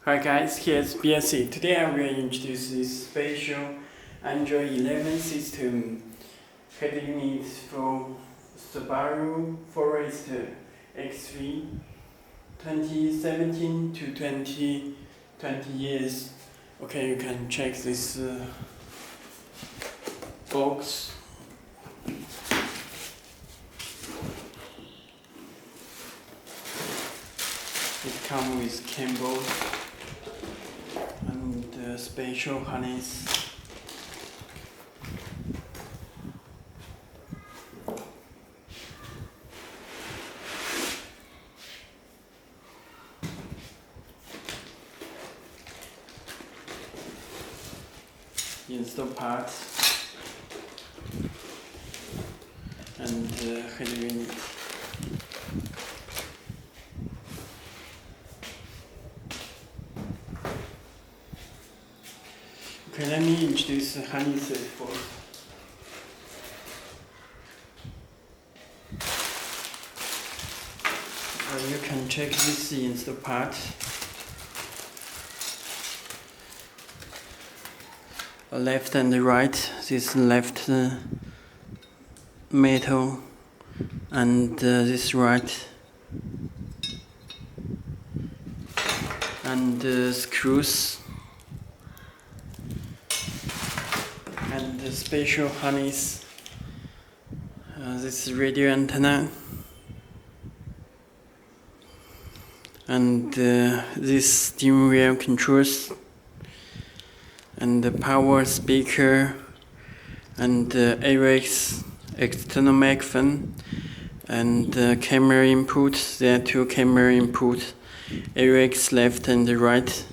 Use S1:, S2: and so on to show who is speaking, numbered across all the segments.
S1: Hi guys, here's Belsee. Today I will introduce this special Android 11 system head unit for Subaru Forester XV 2017 to 2020 years. Okay, you can check this box. It comes with cable and special harness. Install parts and head unit. Okay, let me introduce the harness first. You can check this install part. Left and right, this left metal and this right, and screws and the special harness. This radio antenna and this steering wheel controls and the power speaker and AUX external microphone and camera input. There are two camera input, AUX left and right.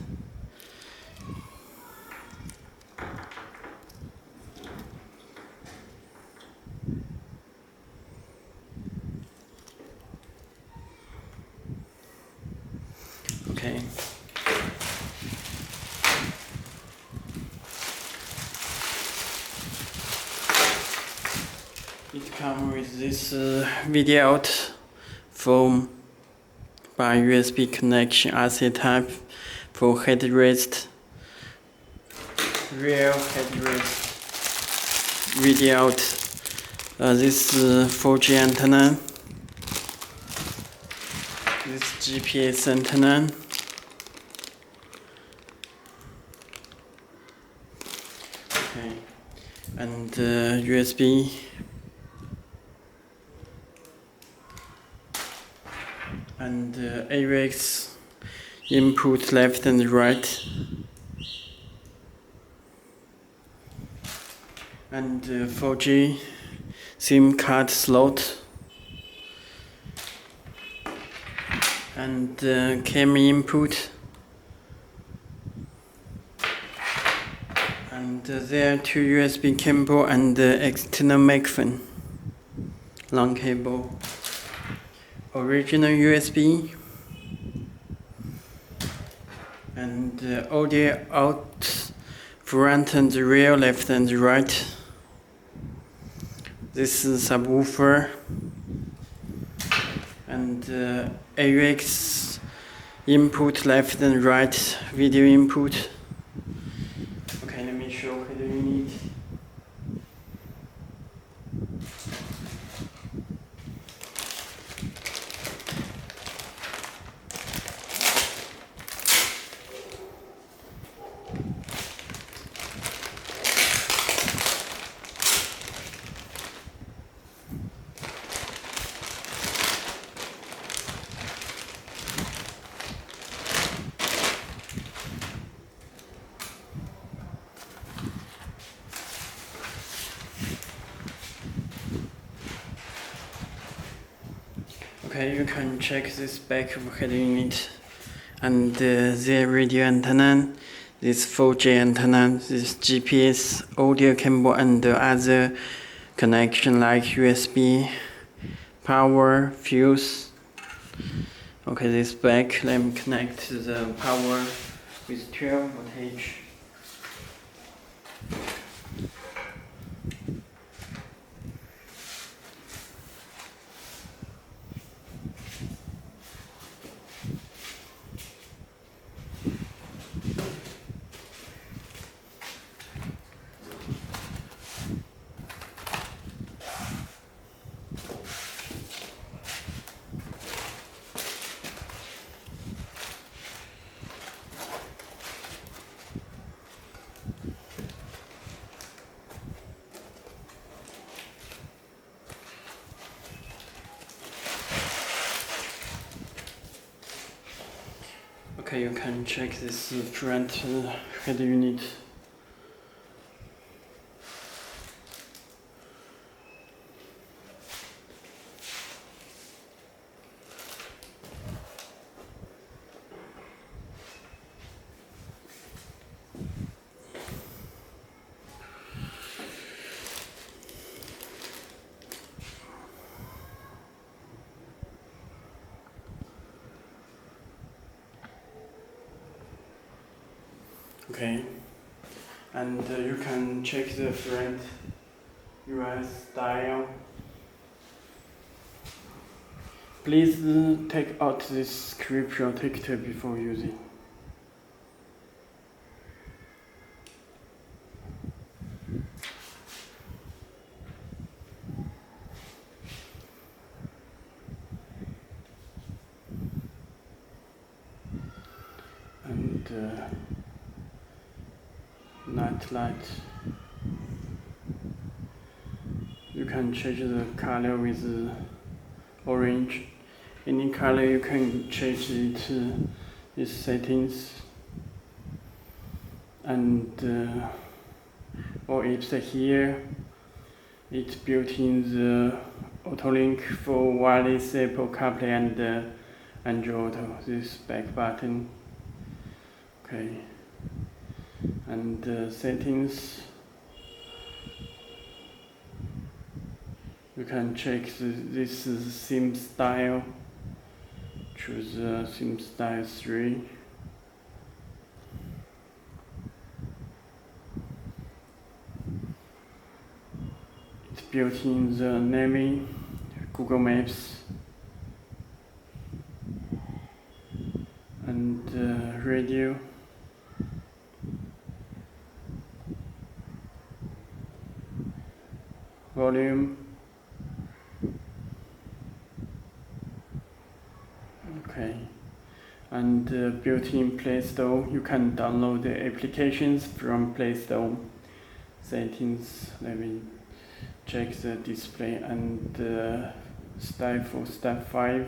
S1: Okay. It comes with this video out phone by USB connection RC type for headrest, rear headrest, video out. This 4G antenna, this GPS antenna, okay, and USB. And AUX input left and right, and 4G SIM card slot, and camera input, and there are two USB cable and external microphone, long cable. Original USB and audio out front and rear, left and right. This is subwoofer and AUX input left and right, video input. Okay, let me show what you need. Okay, you can check this back of head unit and the radio antenna, this 4G antenna, this GPS audio cable and other connection like USB, power, fuse. Okay, this back, let me connect the power with 12 voltage. Okay, you can check this front head unit. Okay, and you can check the front US dial. Please take out this screw protector before using. And night light. You can change the color with orange. Any color you can change it these settings. And or it's here. It's built in the Autolink for wireless Apple CarPlay and Android Auto. This back button. Okay. And settings. You can check this is theme style. Choose theme style 3. It's built in the Navy, Google Maps, and radio. Volume. Okay, and built-in Play Store. You can download the applications from Play Store. Settings. Let me check the display and style for step 5.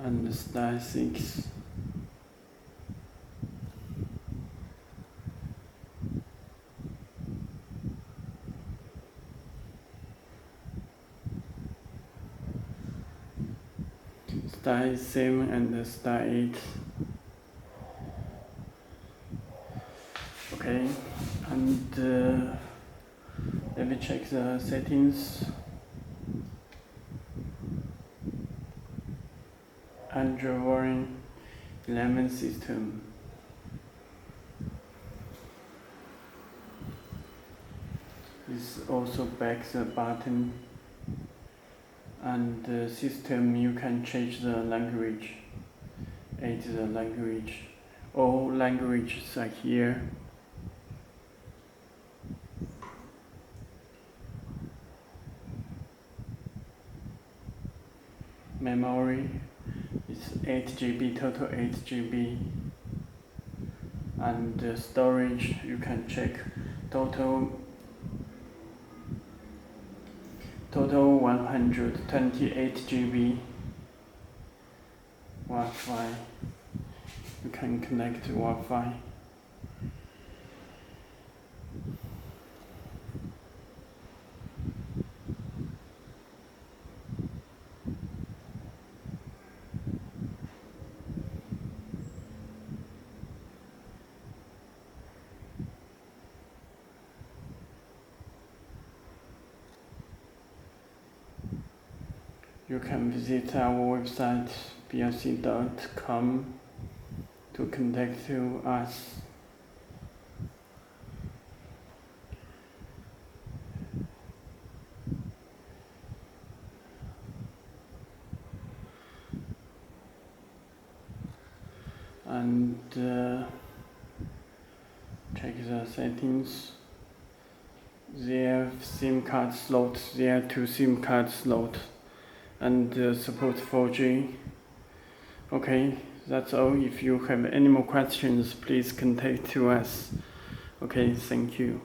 S1: And style 6. Style 7 and style 8. Okay, and let me check the settings. Android 11 system. This also back the button, and the system you can change the language. Add the language. All languages are here. Memory is 8 GB, total 8 GB. And storage, you can check total 128 GB. Wi-Fi, you can connect to Wi-Fi. You can visit our website belsee.com to contact to us. And check the settings. There SIM card slots. There are 2 SIM card slots, and support 4G. Okay, that's all. If you have any more questions, please contact to us. Okay, thank you.